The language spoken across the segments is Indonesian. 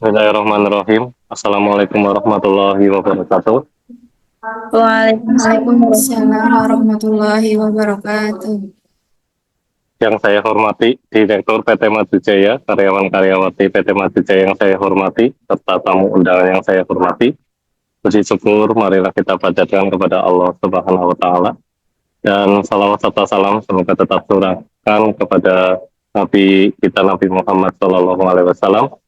Bismillahirrahmanirrahim. Assalamualaikum warahmatullahi wabarakatuh. Waalaikumsalam Waalaikumsalam warahmatullahi wabarakatuh. Yang saya hormati Direktur PT Madujaya, karyawan-karyawati PT Madujaya yang saya hormati, serta tamu undangan yang saya hormati. Puji syukur, marilah kita panjatkan kepada Allah Subhanahu wa Ta'ala. Dan salawat serta salam semoga tetap tercurahkan kepada Nabi kita Nabi Muhammad Shallallahu Alaihi Wasallam.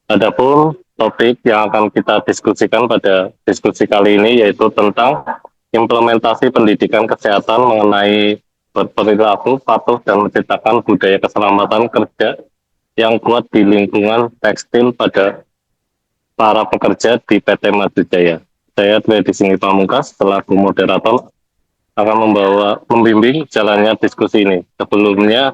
Adapun topik yang akan kita diskusikan pada diskusi kali ini yaitu tentang implementasi pendidikan kesehatan mengenai berperilaku, patuh, dan menciptakan budaya keselamatan kerja yang kuat di lingkungan tekstil pada para pekerja di PT Madujaya. Saya Tri Sini Pamungkas selaku moderator akan membimbing jalannya diskusi ini. Sebelumnya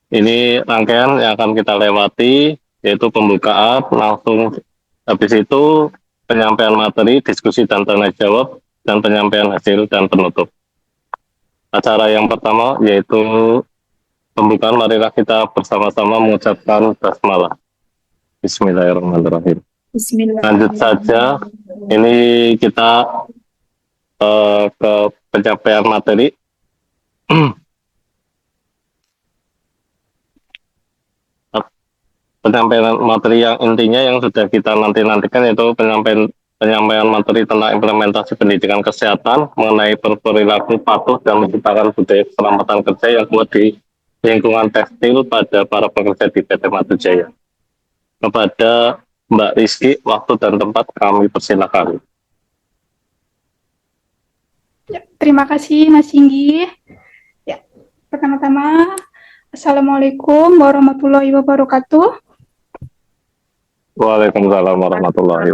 ini rangkaian yang akan kita lewati yaitu pembukaan, langsung habis itu penyampaian materi, diskusi dan tanya jawab, dan penyampaian hasil dan penutup. Acara yang pertama yaitu pembukaan, marilah kita bersama-sama mengucapkan basmalah. Bismillahirrahmanirrahim. Lanjut saja, ini kita ke pencapaian materi. Penyampaian materi yang intinya yang sudah kita nantikan yaitu penyampaian materi tentang implementasi pendidikan kesehatan mengenai perilaku patuh dan menciptakan budaya keselamatan kerja yang kuat di lingkungan tekstil pada para pekerja di PT Madujaya. Kepada Mbak Rizky, waktu dan tempat kami persilakan. Ya, terima kasih Mas Singgi. Ya, pertama-tama Assalamualaikum warahmatullahi wabarakatuh. Waalaikumsalam warahmatullahi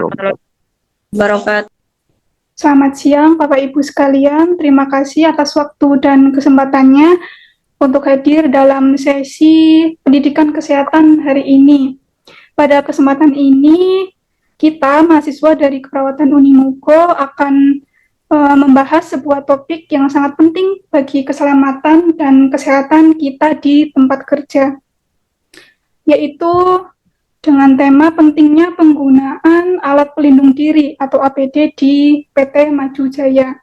wabarakatuh. Selamat siang Bapak Ibu sekalian, terima kasih atas waktu dan kesempatannya untuk hadir dalam sesi pendidikan kesehatan hari ini. Pada kesempatan ini, kita mahasiswa dari Keperawatan Unimugo akan membahas sebuah topik yang sangat penting bagi keselamatan dan kesehatan kita di tempat kerja, yaitu dengan tema pentingnya penggunaan alat pelindung diri atau APD di PT Madujaya.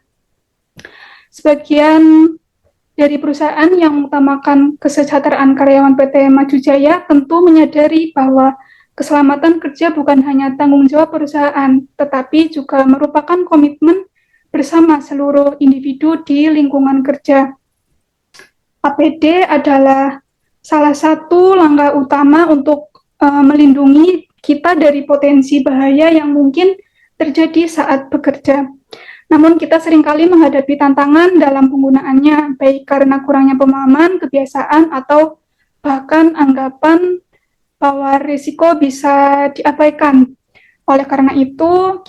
Sebagian dari perusahaan yang mengutamakan kesejahteraan karyawan PT Madujaya tentu menyadari bahwa keselamatan kerja bukan hanya tanggung jawab perusahaan, tetapi juga merupakan komitmen bersama seluruh individu di lingkungan kerja. APD adalah salah satu langkah utama untuk melindungi kita dari potensi bahaya yang mungkin terjadi saat bekerja. Namun kita seringkali menghadapi tantangan dalam penggunaannya, baik karena kurangnya pemahaman, kebiasaan, atau bahkan anggapan bahwa risiko bisa diabaikan. Oleh karena itu,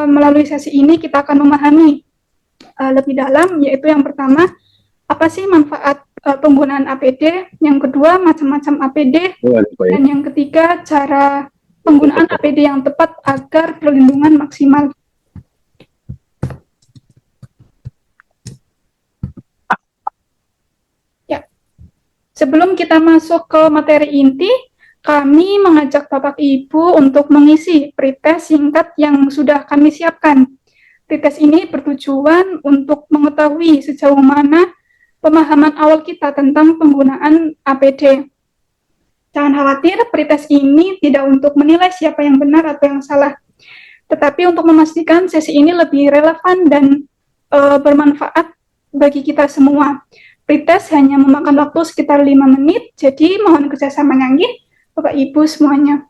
melalui sesi ini kita akan memahami lebih dalam, yaitu yang pertama, apa sih manfaat penggunaan APD, yang kedua macam-macam APD, dan yang ketiga cara penggunaan APD yang tepat agar perlindungan maksimal. Ya, sebelum kita masuk ke materi inti, kami mengajak Bapak Ibu untuk mengisi pretest singkat yang sudah kami siapkan. Pretest ini bertujuan untuk mengetahui sejauh mana pemahaman awal kita tentang penggunaan APD. Jangan khawatir, pretest ini tidak untuk menilai siapa yang benar atau yang salah, tetapi untuk memastikan sesi ini lebih relevan dan bermanfaat bagi kita semua. Pretest hanya memakan waktu sekitar 5 menit, jadi mohon kerjasamanya Bapak Ibu semuanya.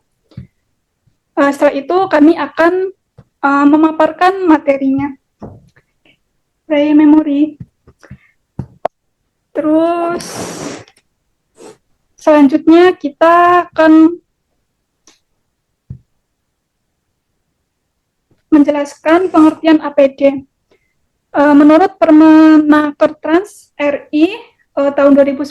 Setelah itu kami akan memaparkan materinya. Play memory. Terus selanjutnya kita akan menjelaskan pengertian APD. Menurut Permenaker Trans RI tahun 2010,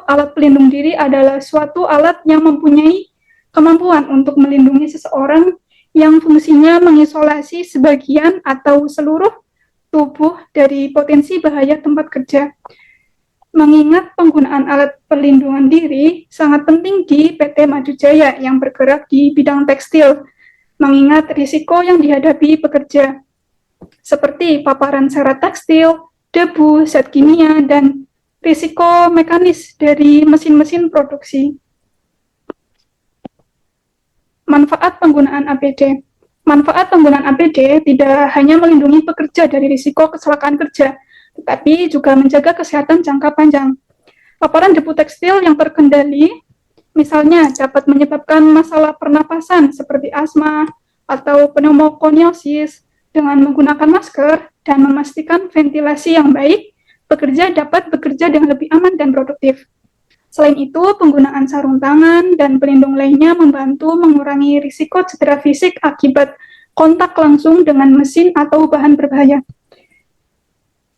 alat pelindung diri adalah suatu alat yang mempunyai kemampuan untuk melindungi seseorang yang fungsinya mengisolasi sebagian atau seluruh tubuh dari potensi bahaya tempat kerja. Mengingat penggunaan alat perlindungan diri sangat penting di PT Maju Jaya yang bergerak di bidang tekstil, mengingat risiko yang dihadapi pekerja, seperti paparan serat tekstil, debu, zat kimia, dan risiko mekanis dari mesin-mesin produksi. Manfaat penggunaan APD. Manfaat penggunaan APD tidak hanya melindungi pekerja dari risiko kecelakaan kerja, tetapi juga menjaga kesehatan jangka panjang. Paparan debu tekstil yang terkendali, misalnya dapat menyebabkan masalah pernapasan seperti asma atau pneumokoniosis. Dengan menggunakan masker dan memastikan ventilasi yang baik, pekerja dapat bekerja dengan lebih aman dan produktif. Selain itu, penggunaan sarung tangan dan pelindung lainnya membantu mengurangi risiko cedera fisik akibat kontak langsung dengan mesin atau bahan berbahaya.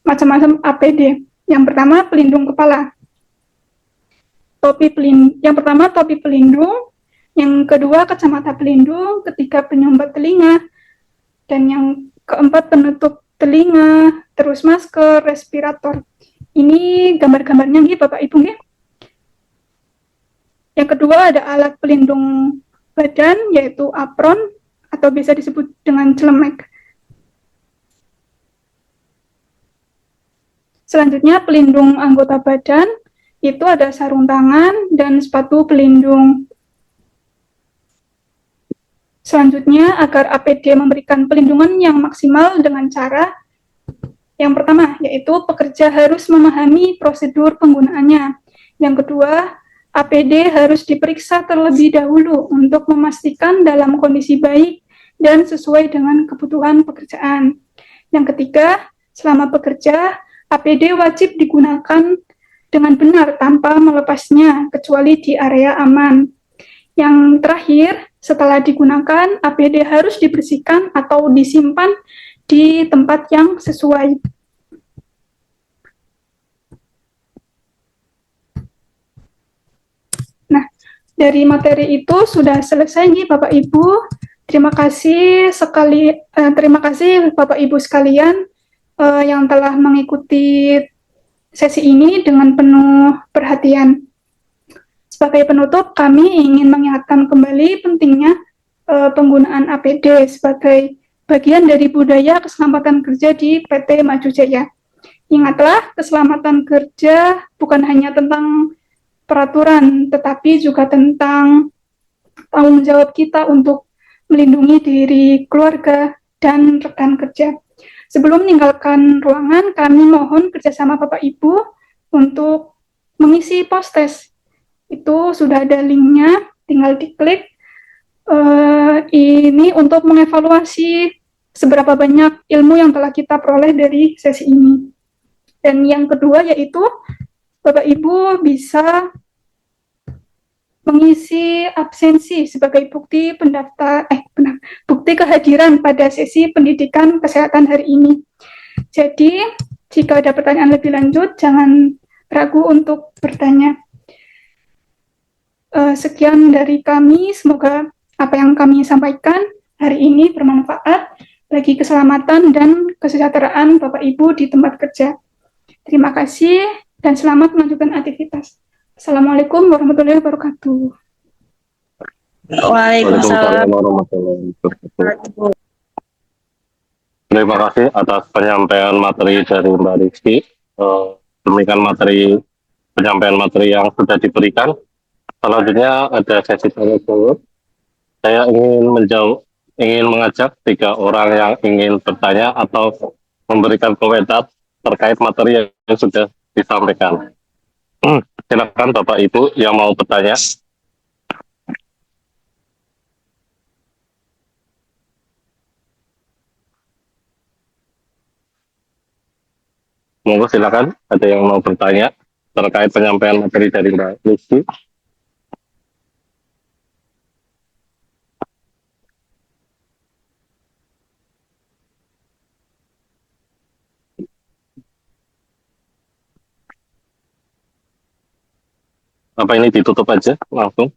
Macam-macam APD. Yang pertama, pelindung kepala. Yang pertama, topi pelindung. Yang kedua, kacamata pelindung, ketiga, penyumbat telinga. Dan yang keempat, penutup telinga, terus masker, respirator. Ini gambar-gambarnya nih Bapak Ibu ya. Yang kedua ada alat pelindung badan, yaitu apron, atau bisa disebut dengan celemek. Selanjutnya, pelindung anggota badan, itu ada sarung tangan dan sepatu pelindung. Selanjutnya, agar APD memberikan pelindungan yang maksimal dengan cara yang pertama, yaitu pekerja harus memahami prosedur penggunaannya. Yang kedua, APD harus diperiksa terlebih dahulu untuk memastikan dalam kondisi baik dan sesuai dengan kebutuhan pekerjaan. Yang ketiga, selama bekerja, APD wajib digunakan dengan benar tanpa melepasnya, kecuali di area aman. Yang terakhir, setelah digunakan, APD harus dibersihkan atau disimpan di tempat yang sesuai. Nah, dari materi itu sudah selesai nih Bapak Ibu. Terima kasih Bapak Ibu sekalian yang telah mengikuti sesi ini dengan penuh perhatian. Sebagai penutup, kami ingin mengingatkan kembali pentingnya penggunaan APD sebagai bagian dari budaya keselamatan kerja di PT Maju Jaya. Ingatlah, keselamatan kerja bukan hanya tentang peraturan, tetapi juga tentang tanggung jawab kita untuk melindungi diri keluarga dan rekan kerja. Sebelum meninggalkan ruangan, kami mohon kerjasama Bapak Ibu untuk mengisi post-test. Itu sudah ada linknya, tinggal diklik. Ini untuk mengevaluasi seberapa banyak ilmu yang telah kita peroleh dari sesi ini. Dan yang kedua yaitu Bapak Ibu bisa mengisi absensi sebagai bukti bukti kehadiran pada sesi pendidikan kesehatan hari ini. Jadi, jika ada pertanyaan lebih lanjut, jangan ragu untuk bertanya. Sekian dari kami, semoga apa yang kami sampaikan hari ini bermanfaat bagi keselamatan dan kesejahteraan Bapak Ibu di tempat kerja. Terima kasih dan selamat melanjutkan aktivitas. Assalamualaikum warahmatullahi wabarakatuh. Waalaikumsalam. warahmatullahi wabarakatuh. Terima kasih atas penyampaian materi dari Mbak Rizky. Demikian materi penyampaian materi yang sudah diberikan. Selanjutnya ada sesi tanya jawab. Saya ingin mengajak 3 orang yang ingin bertanya atau memberikan komentar terkait materi yang sudah disampaikan. Silakan Bapak Ibu yang mau bertanya. Monggo silakan, ada yang mau bertanya terkait penyampaian materi dari Mbak Rizky. Apa ini ditutup aja langsung?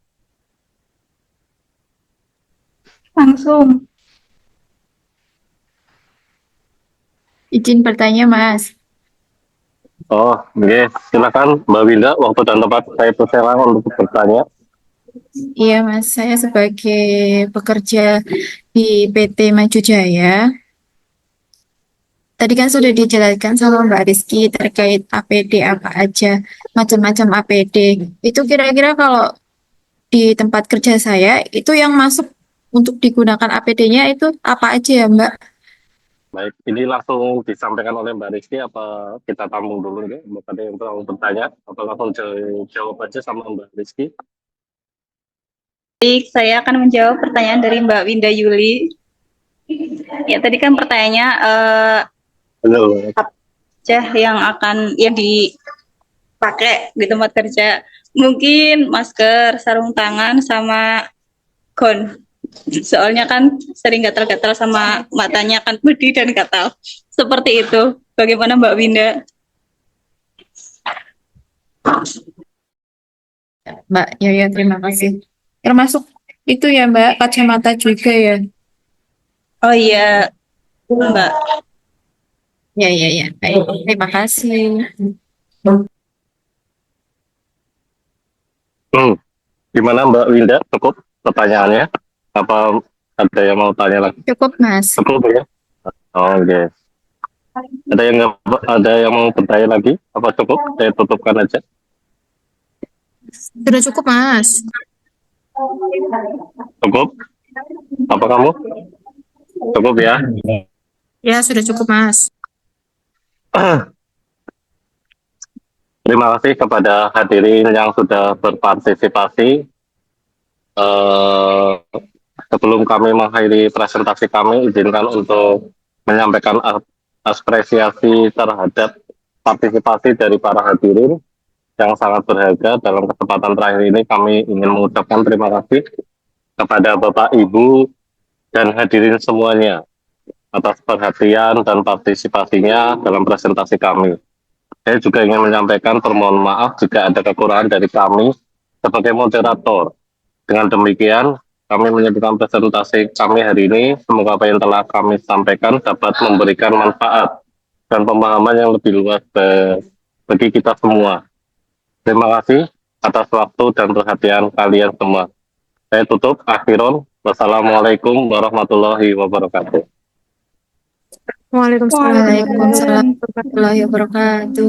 Langsung. Izin bertanya, Mas. Oh, oke. Silakan Mbak Winda, waktu dan tempat saya persilakan untuk bertanya. Iya, Mas. Saya sebagai pekerja di PT Maju Jaya, tadi kan sudah dijelaskan sama Mbak Rizky terkait APD apa aja, macam-macam APD. Itu kira-kira kalau di tempat kerja saya, itu yang masuk untuk digunakan APD-nya itu apa aja ya, Mbak? Baik, ini langsung disampaikan oleh Mbak Rizky apa kita tampung dulu nih? Mbak ada yang mau bertanya, apa langsung jawab aja sama Mbak Rizky? Baik, saya akan menjawab pertanyaan dari Mbak Winda Yuli. Ya, tadi kan pertanyaannya Halo. apa aja yang dipakai di tempat kerja. Mungkin masker, sarung tangan, sama gown. Soalnya kan sering gatal-gatal sama matanya kan pedih dan gatal. Seperti itu. Bagaimana Mbak Winda? Mbak, ya, terima kasih. Termasuk itu ya, Mbak, kacamata juga ya. Oh iya, Mbak. Ya. Baik, terima kasih. Gimana Mbak Winda? Cukup pertanyaannya? Apa ada yang mau tanya lagi? Cukup, Mas. Cukup ya? Oh, oke. Ada yang mau bertanya lagi? Apa cukup? Saya tutupkan aja. Sudah cukup, Mas. Cukup? Apa kamu? Cukup ya? Ya, sudah cukup, Mas. Terima kasih kepada hadirin yang sudah berpartisipasi. Eh, Sebelum kami mengakhiri presentasi kami, izinkan untuk menyampaikan apresiasi terhadap partisipasi dari para hadirin yang sangat berharga. Dalam kesempatan terakhir ini kami ingin mengucapkan terima kasih kepada Bapak Ibu dan hadirin semuanya atas perhatian dan partisipasinya dalam presentasi kami. Saya juga ingin menyampaikan permohonan maaf jika ada kekurangan dari kami sebagai moderator. Dengan demikian, kami menyediakan presentasi kami hari ini. Semoga apa yang telah kami sampaikan dapat memberikan manfaat dan pemahaman yang lebih luas bagi kita semua. Terima kasih atas waktu dan perhatian kalian semua. Saya tutup, akhiron. Wassalamualaikum warahmatullahi wabarakatuh. Waalaikumsalam Waalaikumsalam. warahmatullahi wabarakatuh.